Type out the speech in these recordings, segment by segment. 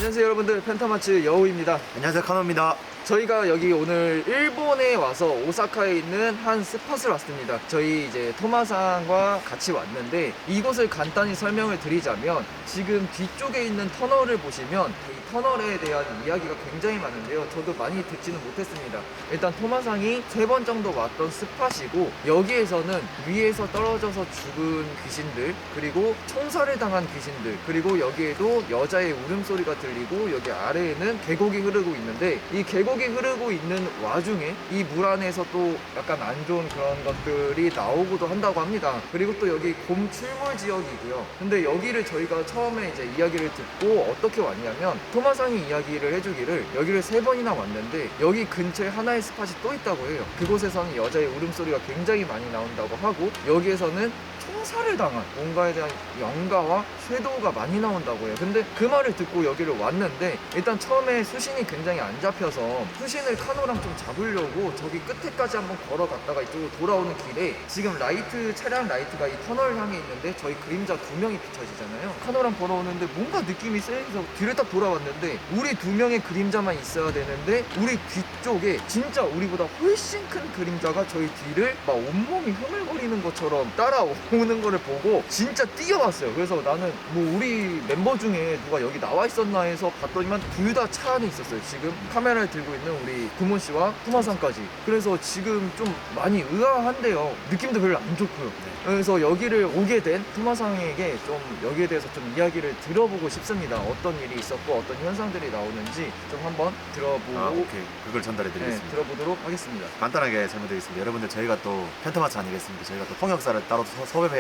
안녕하세요 여러분들, 펜타마츠 여우입니다. 안녕하세요, 카노입니다. 저희가 여기 오늘 일본에 와서 오사카에 있는 한 스팟을 왔습니다. 저희 이제 토마상과 같이 왔는데, 이곳을 간단히 설명을 드리자면 지금 뒤쪽에 있는 터널을 보시면 이 터널에 대한 이야기가 굉장히 많은데요, 저도 많이 듣지는 못했습니다. 일단 토마상이 3번 정도 왔던 스팟이고, 여기에서는 위에서 떨어져서 죽은 귀신들, 그리고 총살을 당한 귀신들, 그리고 여기에도 여자의 울음소리가 들리고, 여기 아래에는 계곡이 흐르고 있는데, 이 계곡이 흐르고 있는 와중에 이 물 안에서 또 약간 안 좋은 그런 것들이 나오기도 한다고 합니다. 그리고 또 여기 곰 출몰 지역이고요. 근데 여기를 저희가 처음에 이제 이야기를 듣고 어떻게 왔냐면, 토마상이 이야기를 해주기를 여기를 3번이나 왔는데 여기 근처에 하나의 스팟이 또 있다고 해요. 그곳에서는 여자의 울음소리가 굉장히 많이 나온다고 하고, 여기에서는 총살을 당한 뭔가에 대한 영가와 쇄도가 많이 나온다고 해요. 근데 그 말을 듣고 여기를 왔는데, 일단 처음에 수신이 굉장히 안 잡혀서 수신을 카노랑 좀 잡으려고 저기 끝에까지 한번 걸어갔다가 이쪽으로 돌아오는 길에, 지금 라이트, 차량 라이트가 이 터널 향해 있는데 저희 그림자 2명이 비춰지잖아요. 카노랑 걸어오는데 뭔가 느낌이 세서 뒤를 딱 돌아왔는데 우리 2명의 그림자만 있어야 되는데, 우리 뒤쪽에 진짜 우리보다 훨씬 큰 그림자가 저희 뒤를 막 온몸이 흐물거리는 것처럼 따라오는 거를 보고 진짜 뛰어왔어요. 그래서 나는 뭐 우리 멤버 중에 누가 여기 나와 있었나 해서 봤더니만 둘 다 차 안에 있었어요. 지금 카메라를 들고 있는 우리 구몬 씨와 토마상까지. 그래서 지금 좀 많이 의아한데요, 느낌도 별로 안 좋고요. 그래서 여기를 오게 된 토마상에게 좀 여기에 대해서 좀 이야기를 들어보고 싶습니다. 어떤 일이 있었고 어떤 현상들이 나오는지 좀 한번 들어보고 오케이. 그걸 전달해 드리겠습니다. 들어보도록 하겠습니다. 간단하게 설명드리겠습니다. 여러분들, 저희가 또 펜타마츠 아니겠습니까? 저희가 또 통역사를 따로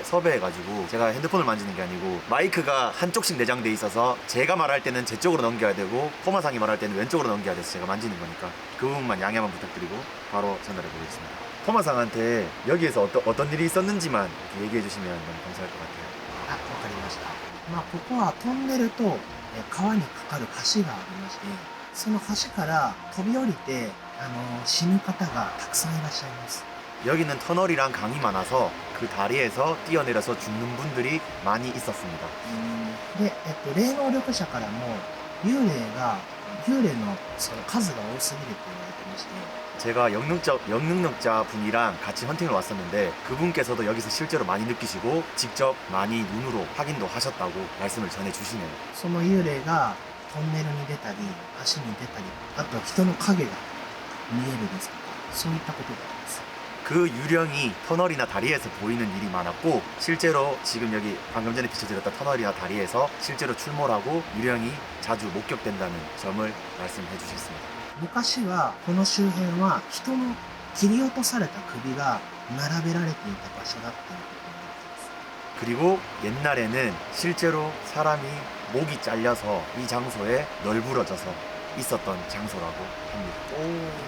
섭외해가지고, 제가 핸드폰을 만지는 게 아니고 마이크가 한쪽씩 내장돼 있어서 제가 말할 때는 제 쪽으로 넘겨야 되고 토마상이 말할 때는 왼쪽으로 넘겨야 돼서 제가 만지는 거니까 그 부분만 양해만 부탁드리고 바로 전달해 보겠습니다. 토마상한테 여기에서 어떤 일이 있었는지만 얘기해 주시면 너무 감사할 것 같아요. あ、わかりました。ここはトンネルと川にかかる橋がありまして、その橋から飛び降りて、死ぬ方がたくさんいらっしゃいます。 여기는 터널이랑 강이 많아서 그 다리에서 뛰어내려서 죽는 분들이 많이 있었습니다. で、霊能力者からも幽霊のその数が多すぎると言われてまして、 제가 영능력자 분이랑 같이 헌팅을 왔었는데, 그분께서도 여기서 실제로 많이 느끼시고 직접 많이 눈으로 확인도 하셨다고 말씀을 전해주시네요. その幽霊がトンネルに出たり、橋に出たり、あと人の影が見えるですとか、そういったことがあります。 그 유령이 터널이나 다리에서 보이는 일이 많았고, 실제로 지금 여기 방금 전에 비춰드렸던 터널이나 다리에서 실제로 출몰하고 유령이 자주 목격된다는 점을 말씀해 주셨습니다. 昔はこの周辺は人の切り落とされた首が並べられていた場所だったということになっています。 그리고 옛날에는 실제로 사람이 목이 잘려서 이 장소에 널브러져서 있었던 장소라고 합니다.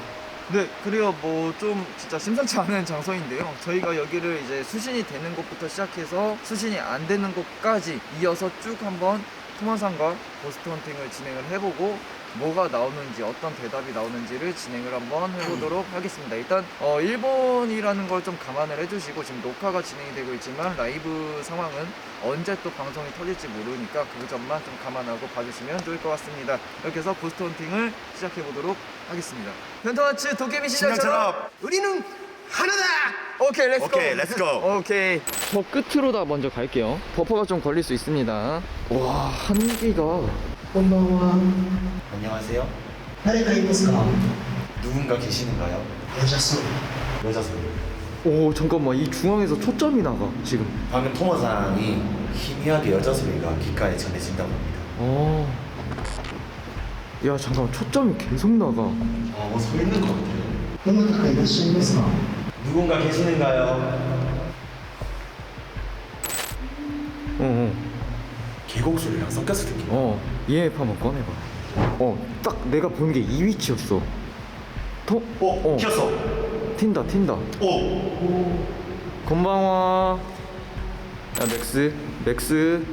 네, 그래요. 뭐 좀 진짜 심상치 않은 장소인데요, 저희가 여기를 이제 수신이 되는 곳부터 시작해서 수신이 안 되는 곳까지 이어서 쭉 한번 토마상과 고스트 헌팅을 진행을 해보고, 뭐가 나오는지, 어떤 대답이 나오는지를 진행을 한번 해보도록 하겠습니다. 일단 일본이라는 걸 좀 감안을 해주시고, 지금 녹화가 진행이 되고 있지만 라이브 상황은 언제 또 방송이 터질지 모르니까 그 점만 좀 감안하고 봐주시면 좋을 것 같습니다. 이렇게 해서 고스트 헌팅을 시작해보도록 하겠습니다. 펜타마츠 도깨비 시작처럼 우리는 하나다! 오케이, 렛츠고! 오케이, 렛츠고! 오케이. 저 끝으로 다 먼저 갈게요. 버퍼가 좀 걸릴 수 있습니다. 와, 한기가. こんばんは。 안녕하세요. 誰かいますか？ 누군가 계시는가요? よじゃそう。 여자 소리. 오, 잠깐만. 이 중앙에서 초점이 나가, 지금. 방금 토마상이 희미하게 여자 소리가 귓가에 전해진다고 합니다. 어. 야, 잠깐만. 초점이 계속 나가. 서 있는 것 같아요. どなたかいらっしゃいますか？ 누군가 계시는가요? 계곡 소리랑 섞였을 텐데. EMF 한번 꺼내봐. 딱 내가 보는 게 이 위치였어. 켰어. 튄다. 오. 건방와. 야, 맥스.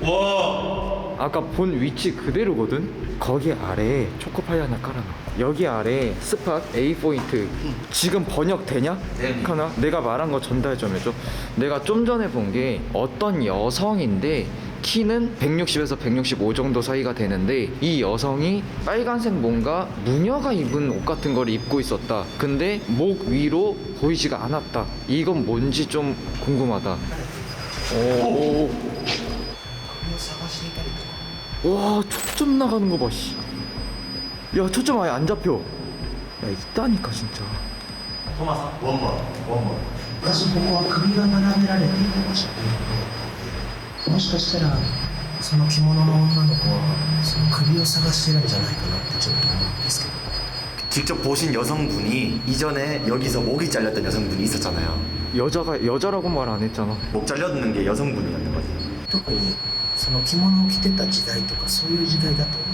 와. 아까 본 위치 그대로거든? 거기 아래에 초코파이 하나 깔아놔. 여기 아래에 스팟 A포인트 지금 번역되냐? 네. 하나? 내가 말한 거 전달 좀 해줘. 내가 좀 전에 본 게 어떤 여성인데 키는 160에서 165 정도 사이가 되는데 이 여성이 빨간색 뭔가 무녀가 입은 옷 같은 걸 입고 있었다. 근데 목 위로 보이지가 않았다. 이건 뭔지 좀 궁금하다. 오. 首を探していたりとか 와, 초점 나가는 거 봐, 씨. 야, 초점 아예 안 잡혀. 야, 있다니까, 진짜. 토마사 원번. 私ここは首が並べられていた場所でもしかしたらその着物の女の子はその首を探してるんじゃないかなってちょっと思うんですけど 직접 보신 여성분이 이전에 여기서 목이 잘렸던 여성분이 있었잖아요. 여자라고 말 안 했잖아. 목 잘렸는 게 여성분이었는 거지. 特にその着物を着てた時代とかそういう時代だと思うの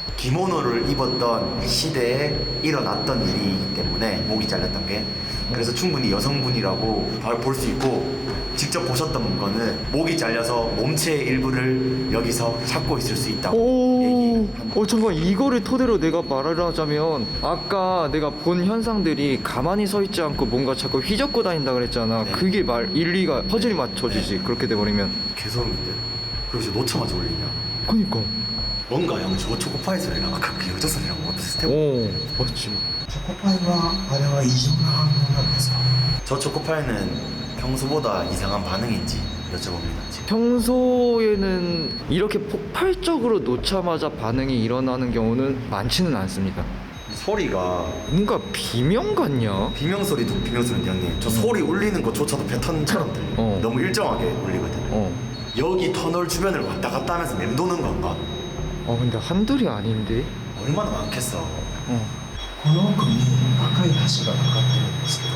で 기모노를 입었던 시대에 일어났던 일이기 때문에 목이 잘렸던 게 그래서 충분히 여성분이라고 볼 수 있고 직접 보셨던 거는 목이 잘려서 몸체의 일부를 여기서 찾고 있을 수 있다고 얘기합니다. 잠깐 이거를 토대로 내가 말을 하자면 아까 내가 본 현상들이 가만히 서 있지 않고 뭔가 자꾸 휘젓고 다닌다 그랬잖아. 네. 그게 일리가 퍼즐이 맞춰지지. 그렇게 돼버리면. 개소름인데 그리고 이제 놓자마자 올리냐 그니까. 뭔가 형 저 초코파이 소리랑 아까 그 여자 소리랑 뭐 비슷해. 맞지. チョコパイはあれは異常な反応なんですか 저 초코파이는 평소보다 이상한 반응인지 여쭤봅니다. 평소에는 이렇게 폭발적으로 놓자마자 반응이 일어나는 경우는 많지는 않습니다. 소리가 뭔가 비명 같냐? 비명소리도 비명소리인데 형님 저 소리 울리는 것조차도 패턴처럼 들려요. 너무 일정하게 울리거든요. 여기 터널 주변을 왔다 갔다 하면서 맴도는 건가? 근데 한둘이 아닌데? 얼마나 많겠어. この奥に赤い橋がかかってるんですけど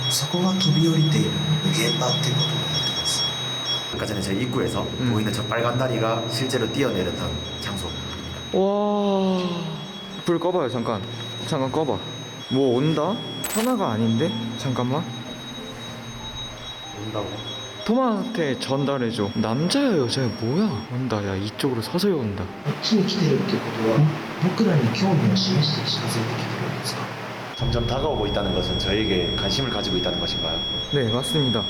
そこが飛び降りている現場っていうことになってます 아까 전에 제 입구에서 보이는 저 빨간 다리가 실제로 뛰어내렸던 장소. 와, 불 꺼봐요. 잠깐 꺼봐. 뭐 온다? 하나가 아닌데? 잠깐만. 온다고? 토마한테 전달해줘. 남자야 여자야 뭐야? 온다. 야, 이쪽으로 서서히 온다. こっちに来てるってことは僕らに興味を示して近づいてきてるんですか 점점 다가오고 있다는 것은 저에게 관심을 가지고 있다는 것인가요? 네, 맞습니다.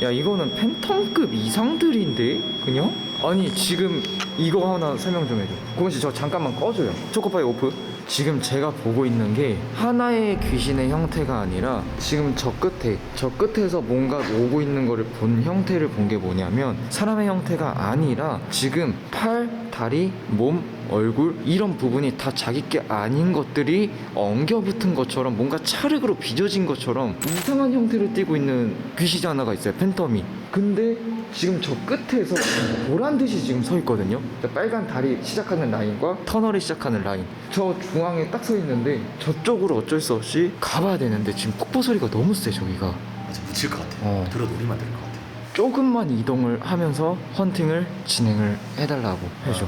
야, 이거는 팬텀급 이상들인데? 그냥? 아니, 지금 이거 하나 설명 좀 해줘. 고은씨, 저 잠깐만 꺼줘요. 초코파이 오프. 지금 제가 보고 있는 게 하나의 귀신의 형태가 아니라 지금 저 끝에서 뭔가 오고 있는 거를 본 형태를 본 게 뭐냐면 사람의 형태가 아니라 지금 팔, 다리, 몸, 얼굴 이런 부분이 다 자기 게 아닌 것들이 엉겨붙은 것처럼 뭔가 찰흙으로 빚어진 것처럼 이상한 형태를 띠고 있는 귀신이 하나가 있어요. 팬텀이. 근데 지금 저 끝에서 보란 듯이 지금 서 있거든요. 저 빨간 다리 시작하는 라인과 터널이 시작하는 라인. 저 중앙에 딱 서 있는데 저쪽으로 어쩔 수 없이 가봐야 되는데 지금 폭포 소리가 너무 세 저기가. 아직 묻힐 것 같아. 들어도 우리만 될 것 같아. 조금만 이동을 하면서 헌팅을 진행을 해달라고 해줘.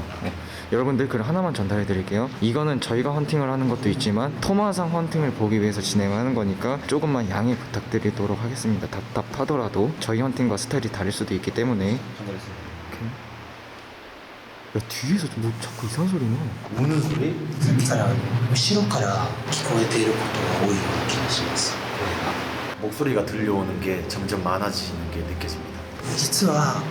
여러분들 글 하나만 전달해 드릴게요. 이거는 저희가 헌팅을 하는 것도 있지만 토마상 헌팅을 보기 위해서 진행하는 거니까 조금만 양해 부탁드리도록 하겠습니다. 답답하더라도 저희 헌팅과 스타일이 다를 수도 있기 때문에. 전달했습니다. 야, 뒤에서 뭐 자꾸 이상한 소리 나. 우는 소리? さっきから後ろから聞こえていることが多いような気がしますこれが 목소리가 들려오는 게 점점 많아지는 게 느껴집니다. 実は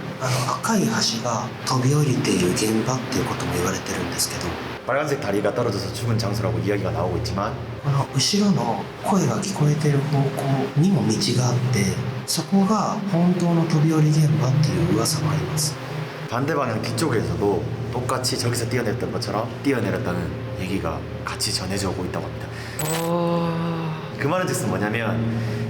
赤い橋が飛び降りている現場っていうことも言われてるんですけど 빨간색 다리가 떨어져서 죽은 장소라고 이야기가 나오고 있지만 この後ろの声が聞こえている方向にも道があってそこが本当の飛び降り現場っていう噂もあります 반대 방향 뒤쪽에서도 똑같이 저기서 뛰어내렸던 것처럼 뛰어내렸다는 얘기가 같이 전해져 오고 있다고 합니다. 그 말은 뜻은 뭐냐면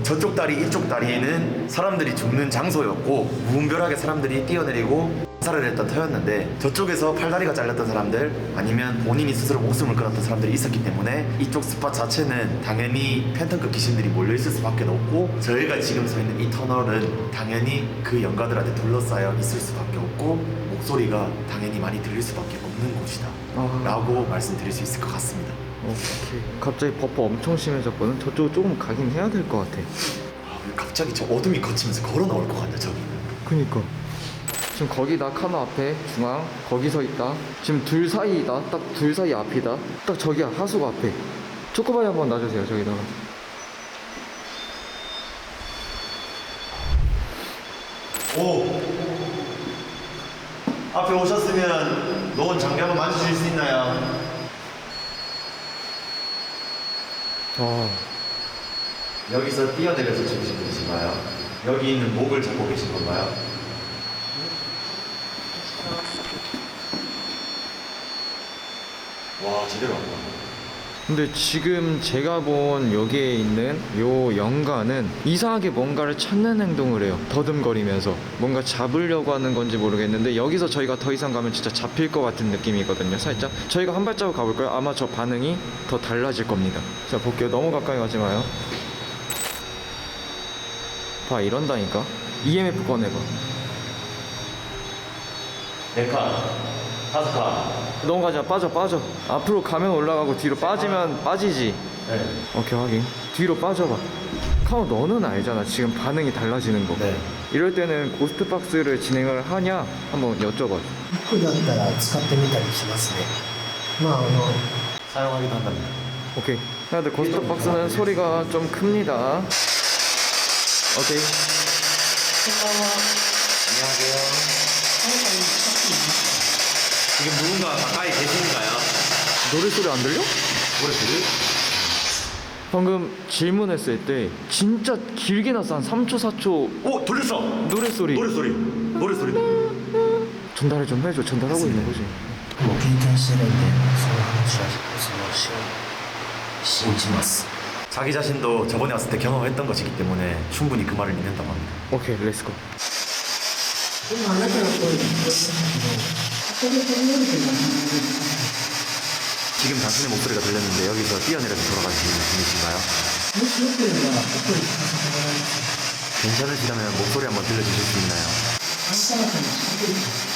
저쪽 다리 이쪽 다리에는 사람들이 죽는 장소였고 무분별하게 사람들이 뛰어내리고 살을 했던 터였는데 저쪽에서 팔다리가 잘렸던 사람들 아니면 본인이 스스로 목숨을 끊었던 사람들이 있었기 때문에 이쪽 스팟 자체는 당연히 팬텀급 귀신들이 몰려있을 수밖에 없고 저희가 지금 서 있는 이 터널은 당연히 그 영가들한테 둘러싸여 있을 수밖에 없고 목소리가 당연히 많이 들릴 수밖에 없는 곳이다 라고 말씀드릴 수 있을 것 같습니다. 오케이. 갑자기 버퍼 엄청 심해졌거든. 저쪽 조금 가긴 해야 될 것 같아. 갑자기 저 어둠이 거치면서 걸어 나올 것 같네 저기. 그니까. 지금 거기 나카노 앞에 중앙 거기 서 있다. 지금 둘 사이다. 딱 둘 사이 앞이다. 딱 저기야 하수구 앞에. 초코바이 한번 놔주세요 저기다가. 오! 앞에 오셨으면 놓은 장비 한번 만져주실 수 있나요? 여기서 뛰어내려서 주무신 분이신가요? 여기 있는 목을 잡고 계신 건가요? 와, 제대로 왔다. 근데 지금 제가 본 여기에 있는 요 연가는 이상하게 뭔가를 찾는 행동을 해요. 더듬거리면서 뭔가 잡으려고 하는 건지 모르겠는데 여기서 저희가 더 이상 가면 진짜 잡힐 것 같은 느낌이거든요. 살짝 저희가 한 발자국 가볼까요? 아마 저 반응이 더 달라질 겁니다. 자, 볼게요. 너무 가까이 가지 마요. 봐, 이런다니까. EMF 꺼내봐. 4칸, 5칸. 넘어가지 마. 빠져. 앞으로 가면 올라가고 뒤로 빠지면 빠지지. 네. 오케이, 확인. 뒤로 빠져봐. 카오, 너는 알잖아. 지금 반응이 달라지는 거. 네. 이럴 때는 고스트박스를 진행을 하냐 한번 여쭤봐. 服だったら使ってみたりしますね。まあ사용하기도 한답니다. 오케이. 근데 고스트박스는 소리가 좀 큽니다. 오케이. 안녕하세요. 지금 누군가 가까이 계신가요? 노래소리 안 들려? 노래소리? 방금 질문했을 때 진짜 길게 났어. 한 3초 4초 오, 들렸어. 노래소리 노래소리. 전달을 좀 해줘. 전달하고 있는 거지. もう経験してるんで、その話は信じます。 자기 자신도 저번에 왔을 때 경험했던 것이기 때문에 충분히 그 말을 믿는다고 합니다. 오케이, 렛츠고. 今あなたの声が聞こえましたけど、ここで飛び降りて何も言えなかった。 지금 당신의 목소리가 들렸는데 여기서 뛰어내려서 돌아가시는 분이신가요? もしよければお声聞かせてもらえますか。 괜찮으시다면 목소리 한번 들려주실 수 있나요? あなた方に近づいてます。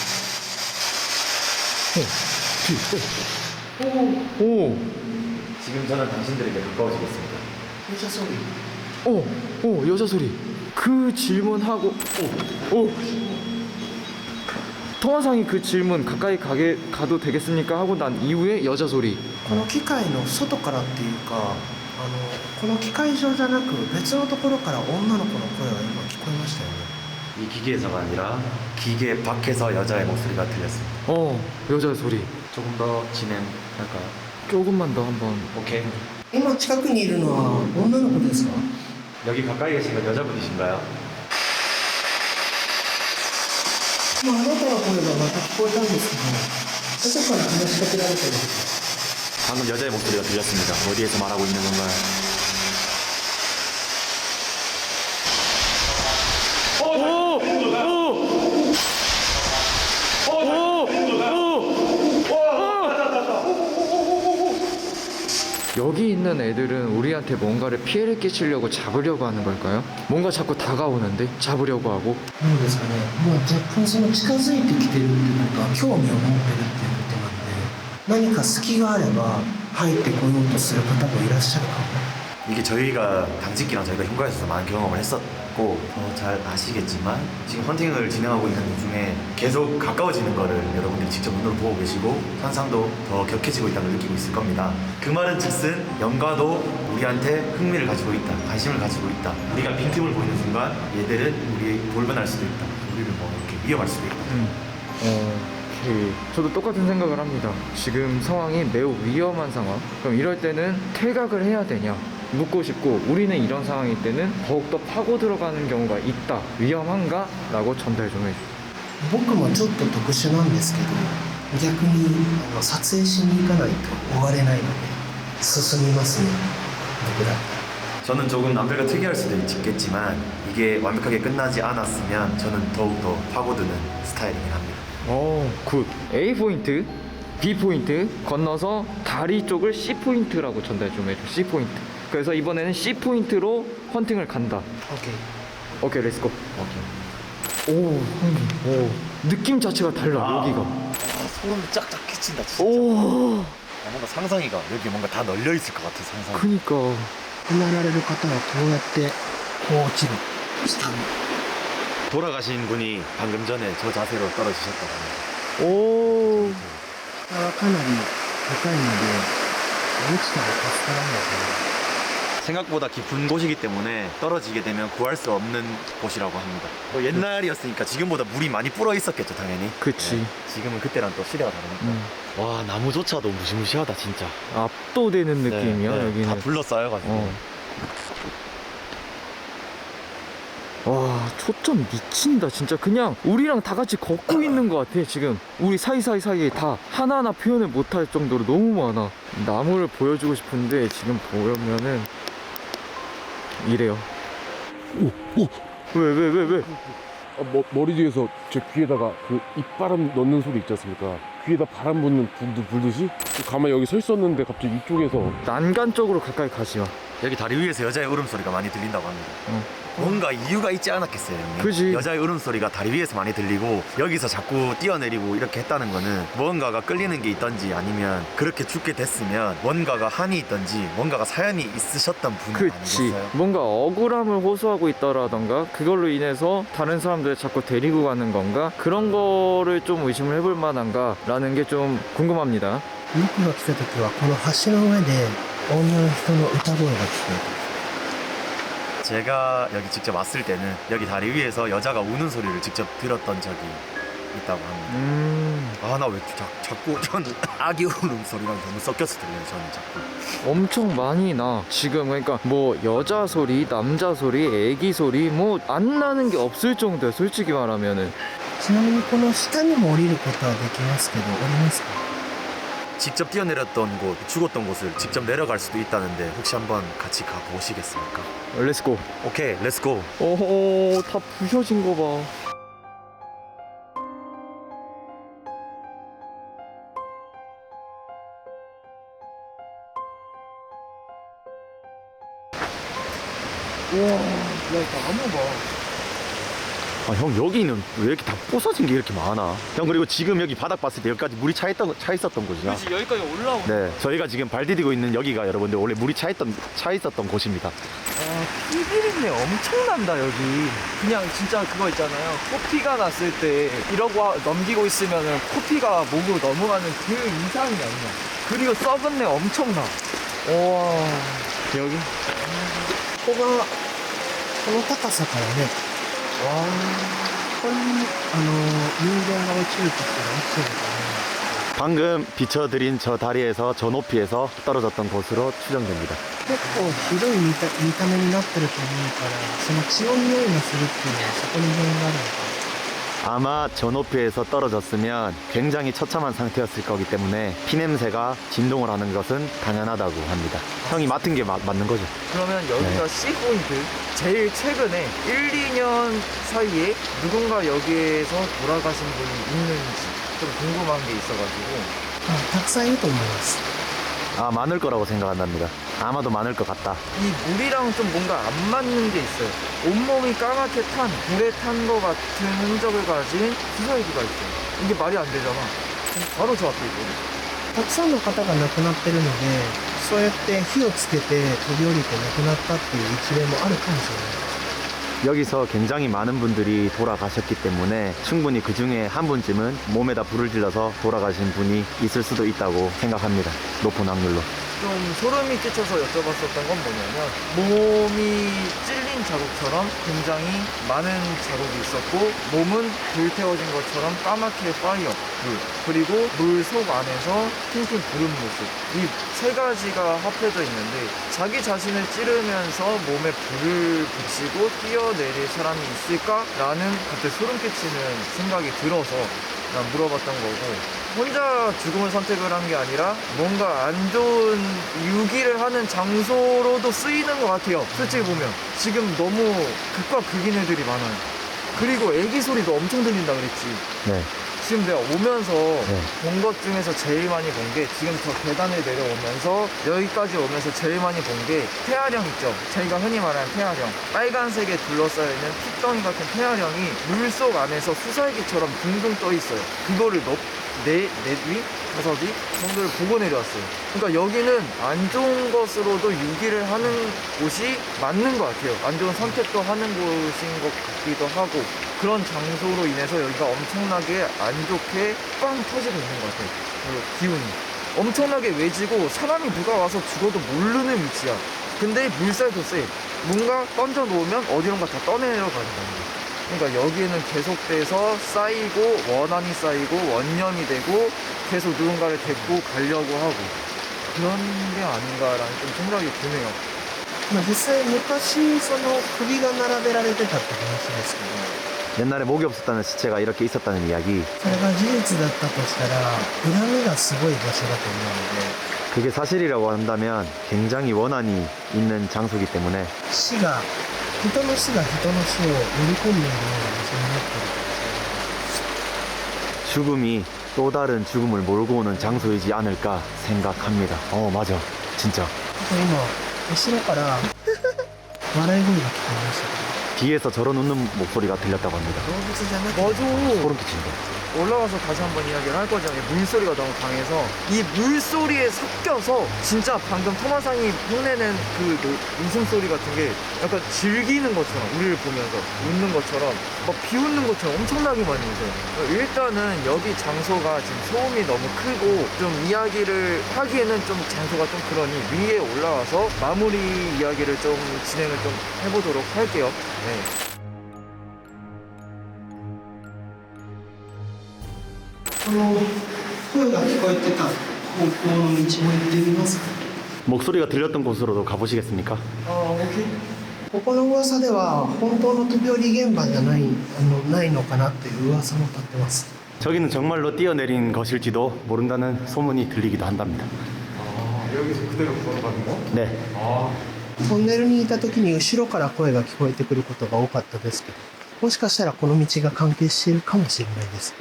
오, 지금 저는 당신들에게 가까워지겠습니다. めっちゃそう。 오, 여자 소리. 그 질문하고 오. 통화상이 그 질문 가까이 가도 되겠습니까? 하고 난 이후에 여자 소리. この機械の外からっていうか、この機械上じゃなく別のところから女の子の声が今聞こえましたよね。 이 기계에서가 아니라 기계 밖에서 여자의 목소리가 들렸습니다. 여자 소리. 조금 더 진행할까요? 조금만 더 한번. 오케이. 今近くにいるのは女の子ですか。 여기 가까이 계신 건 여자분이신가요? 今あなたの声がまた聞こえたんですけど、どこから話しかけられてるんですか。 방금 여자의 목소리가 들렸습니다. 어디에서 말하고 있는 건가요? 여기 있는 애들은 우리한테 뭔가를 피해를 끼치려고 잡으려고 하는 걸까요? 뭔가 자꾸 다가오는데 잡으려고 하고. なんですかね。もう若干その近づいてきてるっていうことは興味を持ってるっていうことなんで、何か隙があれば入ってこようとする方もいらっしゃるかも。 이게 저희가 당직기랑 저희가 휴가에서 많은 경험을 했었고 잘 아시겠지만 지금 헌팅을 진행하고 있는 중에 계속 가까워지는 거를 여러분들이 직접 눈으로 보고 계시고 현상도 더 격해지고 있다는 걸 느끼고 있을 겁니다. 그 말은 즉슨 연가도 우리한테 흥미를 가지고 있다, 관심을 가지고 있다. 우리가 빈틈을 보이는 순간 얘들은 우리 돌변할 수도 있다, 우리를 뭐 이렇게 위협할 수도 있다. 오케이. 저도 똑같은 생각을 합니다. 지금 상황이 매우 위험한 상황. 그럼 이럴 때는 퇴각을 해야 되냐? 묻고 싶고, 우리는 이런 상황일 때는 더욱더 파고 들어가는 경우가 있다. 위험한가? 라고 전달 좀 해줘. 僕もちょっと特殊なんですけど、逆に撮影しに行かないと終われないので進みますね。僕だったら。 저는 조금 남들과 특이할 수도 있겠지만 이게 완벽하게 끝나지 않았으면 저는 더욱더 파고드는 스타일이긴 합니다. 굿. A 포인트, B 포인트 건너서 다리 쪽을 C 포인트라고 전달 좀 해줘. C 포인트. 그래서 이번에는 C 포인트로 헌팅을 간다. オッケー。 오케이, 렛츠고. 오, 오, 느낌 자체가 달라. 여기가. 소름이 쫙쫙 끼친다 진짜. 오, 뭔가 상상이가 여기 뭔가 다 널려 있을 것 같아 상상. 그니까. 止まられる方はこうやってこう落ちる下に。 돌아가신 분이 방금 전에 저 자세로 떨어지셨다고 합니다. 오, 下はかなり高いので落ちたら助からないですね。 생각보다 깊은 곳이기 때문에 떨어지게 되면 구할 수 없는 곳이라고 합니다. 뭐 옛날이었으니까 지금보다 물이 많이 불어 있었겠죠, 당연히. 그치. 네, 지금은 그때랑 또 시대가 다르니까. 와, 나무조차도 무시무시하다, 진짜. 압도되는 느낌이야, 네, 네. 여기는. 다 불러싸여가지고. 어. 와, 초점 미친다. 진짜 그냥 우리랑 다 같이 걷고 있는 것 같아, 지금. 우리 사이사이에 다 하나하나 표현을 못할 정도로 너무 많아. 나무를 보여주고 싶은데 지금 보면은 이래요. 오! 왜? 머리 뒤에서 제 귀에다가 그 입바람 넣는 소리 있지 않습니까? 귀에다 바람 부는 불도 불듯이 가만히 여기 서 있었는데 갑자기 이쪽에서 난간 쪽으로 가까이 가지 마. 여기 다리 위에서 여자의 울음소리가 많이 들린다고 합니다. 뭔가 이유가 있지 않았겠어요, 형님? 그지. 여자의 울음소리가 다리 위에서 많이 들리고 여기서 자꾸 뛰어내리고 이렇게 했다는 거는 뭔가가 끌리는 게 있던지 아니면 그렇게 죽게 됐으면 뭔가가 한이 있던지 뭔가가 사연이 있으셨던 분 그치. 아니겠어요? 뭔가 억울함을 호소하고 있더라던가 그걸로 인해서 다른 사람들을 자꾸 데리고 가는 건가? 그런 거를 좀 의심을 해볼 만한가? 라는 게 좀 궁금합니다. 僕が来た時はこの橋の上で女の人の歌声が聞こえ 제가 여기 직접 왔을 때는 여기 다리 위에서 여자가 우는 소리를 직접 들었던 적이 있다고 합니다. 아, 나 왜 자꾸 전 아기 울음소리랑 너무 섞여서 들려요, 저는 자꾸. 엄청 많이 나. 지금 그러니까 뭐 여자 소리, 남자 소리, 애기 소리 뭐 안 나는 게 없을 정도야, 솔직히 말하면은. たちなみにこの下にも降りることはできますけど降りますか 직접 뛰어내렸던 곳, 죽었던 곳을 직접 내려갈 수도 있다는데 혹시 한번 같이 가보시겠습니까? 렛츠고. 오케이, 렛츠고. 오호, 다 부셔진 거 봐. 우와, 야, 나무 봐. 아, 형, 여기는 왜 이렇게 다 부서진 게 이렇게 많아? 형, 그리고 지금 여기 바닥 봤을 때 여기까지 물이 차 있었던 곳이야. 그렇지, 여기까지 올라오고. 네, 저희가 지금 발 디디고 있는 여기가 여러분들 원래 물이 차 있었던 곳입니다. 아, 피비린내 엄청 난다, 여기. 그냥 진짜 그거 있잖아요. 코피가 났을 때 이러고 넘기고 있으면은 코피가 목으로 넘어가는 그 이상이 아니야. 그리고 썩은 내 엄청 나. 우와. 여기? ここがこの高さからね 와. これに人間が落ちるとしたら落ちるか 방금 비춰드린 저 다리에서 저 높이에서 떨어졌던 곳으로 추정됩니다. ら結構ひどい見た目になってると思うからその血の匂いがするっていうのはそこに原因があるのか 아마 저 높이에서 떨어졌으면 굉장히 처참한 상태였을 거기 때문에 피냄새가 진동을 하는 것은 당연하다고 합니다. 형이 맡은 게 맞는 거죠? 그러면 여기가 C포인트. 제일 최근에 1, 2년 사이에 누군가 여기에서 돌아가신 분이 있는지 좀 궁금한 게 있어가지고. たくさんいると思います 아, 많을 거라고 생각한답니다. 아마도 많을 것 같다. 이 물이랑 좀 뭔가 안 맞는 게 있어요. 온몸이 까맣게 탄, 불에 탄 것 같은 흔적을 가진 수사기가 있어요. 이게 말이 안 되잖아. 바로 저 앞에 있거든. たくさんの方が亡くなってるのでそうやって火をつけて飛び降りて亡くなったっていう一例もあるかもしれない 여기서 굉장히 많은 분들이 돌아가셨기 때문에 충분히 그 중에 한 분쯤은 몸에다 불을 질러서 돌아가신 분이 있을 수도 있다고 생각합니다. 높은 확률로. 좀 소름이 끼쳐서 여쭤봤었던 건 뭐냐면 몸이 찔린 자국처럼 굉장히 많은 자국이 있었고 몸은 불태워진 것처럼 까맣게 파이어 불 그리고 물 속 안에서 핑핑 부른 모습 이 세 가지가 합해져 있는데 자기 자신을 찌르면서 몸에 불을 붙이고 뛰어내릴 사람이 있을까라는 갑자기 소름 끼치는 생각이 들어서 난 물어봤던 거고 혼자 죽음을 선택을 한 게 아니라 뭔가 안 좋은 유기를 하는 장소로도 쓰이는 것 같아요. 솔직히 보면 지금 너무 극과 극인 애들이 많아요. 그리고 애기 소리도 엄청 들린다 그랬지. 네. 지금 내가 오면서 본 것 중에서 제일 많이 본 게 지금 저 계단을 내려오면서 여기까지 오면서 제일 많이 본 게 태아령 있죠. 저희가 흔히 말하는 태아령. 빨간색에 둘러싸여 있는 핏덩이 같은 태아령이 물속 안에서 수살기처럼 둥둥 떠 있어요. 그거를 네 위? 5위 정도를 보고 내려왔어요. 그러니까 여기는 안 좋은 것으로도 유기를 하는 곳이 맞는 것 같아요. 안 좋은 선택도 하는 곳인 것 같기도 하고 그런 장소로 인해서 여기가 엄청나게 안 좋게 빵 터지고 있는 것 같아요. 그 기운이 엄청나게 외지고 사람이 누가 와서 죽어도 모르는 위치야. 근데 물살도 세. 뭔가 던져 놓으면 어디론가 다 떠내려가는 겁니다. 그러니까 여기에는 계속돼서 쌓이고 원한이 쌓이고 원념이 되고 계속 누군가를 데리고 가려고 하고 그런 게 아닌가라는 좀 생각이 드네요. まあ、実際昔その首が並べられてたって話ですけど 옛날에 목이 없었다는 시체가 이렇게 있었다는 이야기. それが事実だったとしたら恨みがすごい場所だと思うので 그게 사실이라고 한다면 굉장히 원한이 있는 장소이기 때문에 死が人の死が人の死を呼び込んでいるような場所になっている 죽음이 또 다른 죽음을 몰고 오는 장소이지 않을까 생각합니다. 맞아. 진짜. 今後ろから笑い声が聞こえましたけど 뒤에서 저런 웃는 목소리가 들렸다고 합니다. 動物じゃなくて 맞아. 소름 끼친다. 올라가서 다시 한번 이야기를 할 거잖아요. 물소리가 너무 강해서 이 물소리에 섞여서 진짜 방금 토마상이 흉내낸 그 웃음소리 같은 게 약간 즐기는 것처럼 우리를 보면서 웃는 것처럼 막 비웃는 것처럼 엄청나게 많이 웃어요. 일단은 여기 장소가 지금 소음이 너무 크고 좀 이야기를 하기에는 좀 장소가 좀 그러니 위에 올라와서 마무리 이야기를 좀 진행을 좀 해보도록 할게요. 네. この声が聞こえてた方向の道も行ってみますか 목소리가 들렸던 곳으로도 가보시겠습니까? 오케이. ここの噂では本当の飛び降り現場じゃないのかなという噂も立ってます 저기는 정말로 뛰어내린 것일지도 모른다는 소문이 들리기도 한답니다. 여기서 그대로 걸어가는 거? 네. トンネルにいた時に後ろから声が聞こえてくることが多かったですけどもしかしたらこの道が関係しているかもしれないです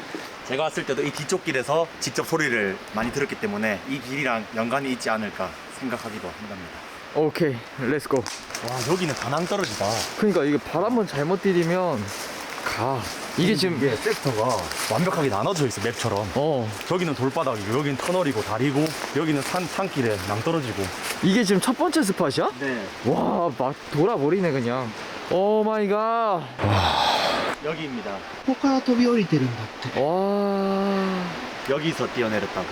제가 왔을 때도 이 뒤쪽 길에서 직접 소리를 많이 들었기 때문에 이 길이랑 연관이 있지 않을까 생각하기도 한답니다. 오케이, 렛츠고. 와, 여기는 다낭 떨어지다. 그러니까 이게 바람만 잘못 디디면 가. 이게 지금 이게 섹터가 완벽하게 나눠져 있어, 맵처럼. 저기는 돌바닥이고 여기는 터널이고 다리고 여기는 산길에 낭떠러지고. 이게 지금 첫 번째 스팟이야? 네. 와, 막 돌아버리네 그냥. 오 마이 갓. 여기입니다. ここから飛び降りてるんだって 와, 여기서 뛰어내렸다고.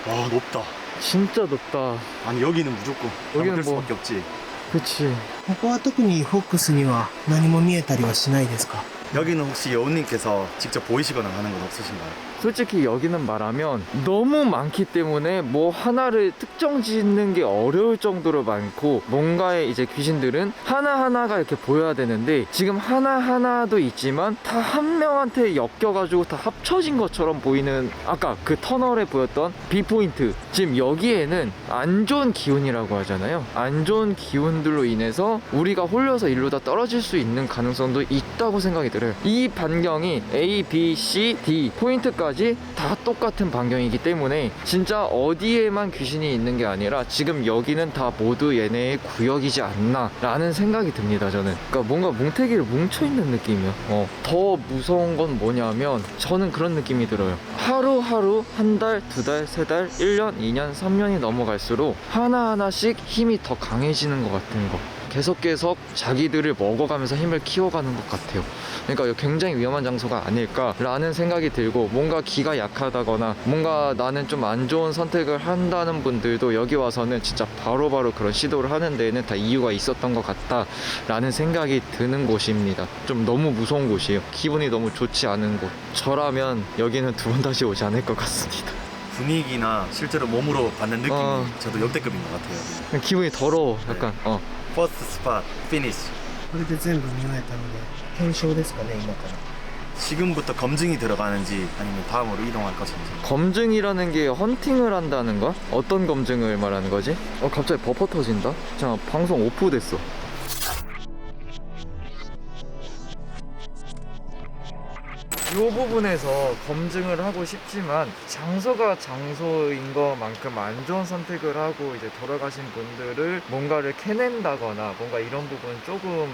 와, 높다. 진짜 높다. 아니, 여기는 무조건 여기는 잘못될 뭐- 수밖에 없지. 그치. ここは特にフォックスには何も見えたりはしないですか 여기는 혹시 여우님께서 직접 보이시거나 하는 건 없으신가요? 솔직히 여기는 말하면 너무 많기 때문에 뭐 하나를 특정 짓는 게 어려울 정도로 많고 뭔가의 이제 귀신들은 하나하나가 이렇게 보여야 되는데 지금 하나하나도 있지만 다 한 명한테 엮여가지고 다 합쳐진 것처럼 보이는 아까 그 터널에 보였던 B포인트 지금 여기에는 안 좋은 기운이라고 하잖아요. 안 좋은 기운들로 인해서 우리가 홀려서 일로 다 떨어질 수 있는 가능성도 있다고 생각이 들어요. 이 반경이 A, B, C, D 포인트까지 다 똑같은 반경이기 때문에 진짜 어디에만 귀신이 있는 게 아니라 지금 여기는 다 모두 얘네의 구역이지 않나 라는 생각이 듭니다. 저는 그러니까 뭔가 뭉태기를 뭉쳐있는 느낌이야. 더 무서운 건 뭐냐면 저는 그런 느낌이 들어요. 하루하루 한 달, 두 달, 세 달, 1년, 2년, 3년이 넘어갈수록 하나하나씩 힘이 더 강해지는 것 같은 거. 계속 자기들을 먹어가면서 힘을 키워가는 것 같아요. 그러니까 이거 굉장히 위험한 장소가 아닐까라는 생각이 들고 뭔가 기가 약하다거나 뭔가 나는 좀 안 좋은 선택을 한다는 분들도 여기 와서는 진짜 바로바로 그런 시도를 하는 데에는 다 이유가 있었던 것 같다라는 생각이 드는 곳입니다. 좀 너무 무서운 곳이에요. 기분이 너무 좋지 않은 곳. 저라면 여기는 두 번 다시 오지 않을 것 같습니다. 분위기나 실제로 몸으로 받는 느낌이 저도 역대급인 것 같아요. 그냥 기분이 더러워. 약간 퍼스트 스팟 피니시. これで全部見終えたので検証ですかね今から 지금부터 검증이 들어가는지 아니면 다음으로 이동할 것인지. 검증이라는 게 헌팅을 한다는 거? 어떤 검증을 말하는 거지? 갑자기 버퍼 터진다? 자, 방송 오프 됐어. 이 부분에서 검증을 하고 싶지만 장소가 장소인 것만큼 안 좋은 선택을 하고 이제 돌아가신 분들을 뭔가를 캐낸다거나 뭔가 이런 부분은 조금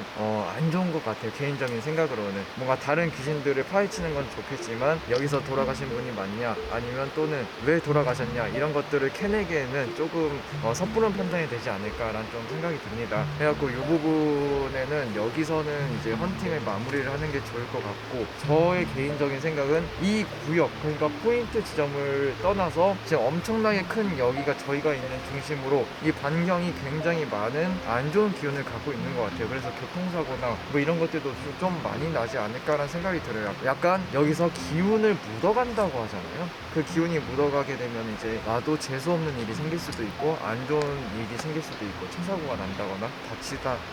안 좋은 것 같아요. 개인적인 생각으로는 뭔가 다른 귀신들을 파헤치는 건 좋겠지만 여기서 돌아가신 분이 맞냐 아니면 또는 왜 돌아가셨냐 이런 것들을 캐내기에는 조금 섣부른 판단이 되지 않을까라는 좀 생각이 듭니다. 그래갖고 이 부분에는 여기서는 이제 헌팅을 마무리를 하는 게 좋을 것 같고 저의 개인 개인적인 생각은 이 구역, 그러니까 포인트 지점을 떠나서 지금 엄청나게 큰 여기가 저희가 있는 중심으로 이 반경이 굉장히 많은 안 좋은 기운을 갖고 있는 것 같아요. 그래서 교통사고나 뭐 이런 것들도 좀 많이 나지 않을까라는 생각이 들어요. 약간 여기서 기운을 묻어간다고 하잖아요. 그 기운이 묻어가게 되면 이제 나도 재수없는 일이 생길 수도 있고 안 좋은 일이 생길 수도 있고 차 사고가 난다거나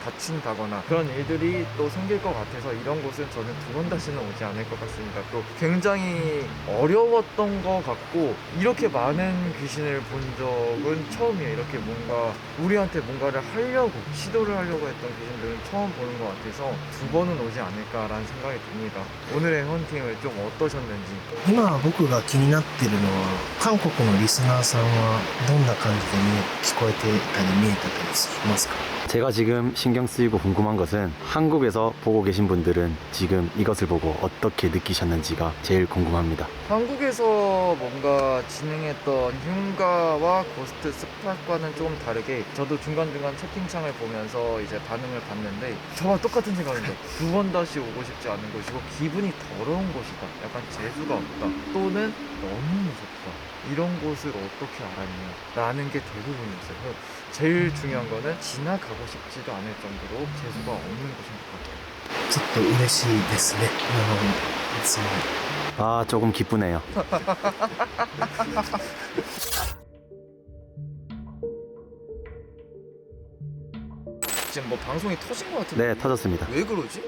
다친다거나 그런 일들이 또 생길 것 같아서 이런 곳은 저는 두 번 다시는 오지 않을 것 같습니다. 또 굉장히 어려웠던 것 같고 이렇게 많은 귀신을 본 적은 처음이에요. 이렇게 뭔가 우리한테 뭔가를 하려고 시도를 하려고 했던 귀신들은 처음 보는 것 같아서 두 번은 오지 않을까라는 생각이 듭니다. 오늘의 헌팅을 좀 어떠셨는지. 今僕が気になってるのは韓国のリスナーさんはどんな感じで聞こえてたり見えてたりしますか？ 제가 지금 신경 쓰이고 궁금한 것은 한국에서 보고 계신 분들은 지금 이것을 보고 어떻게 느끼셨는지가 제일 궁금합니다. 한국에서 뭔가 진행했던 흉가와 고스트 스팟과는 좀 다르게 저도 중간중간 채팅창을 보면서 이제 반응을 봤는데 저와 똑같은 생각인데 두 번 다시 오고 싶지 않은 곳이고 기분이 더러운 곳이다. 약간 재수가 없다. 또는 너무 무섭다. 이런 곳을 어떻게 알았냐 라는 게 대부분이었어요. 그래서 제일 중요한 거는 지나가고 싶지도 않을 정도로 재수가 없는 곳인 것 같아요. ちょっと嬉しいですね。その 아, 조금 기쁘네요. 지금 뭐 방송이 터진 것 같은데 네, 터졌습니다. 왜 그러지?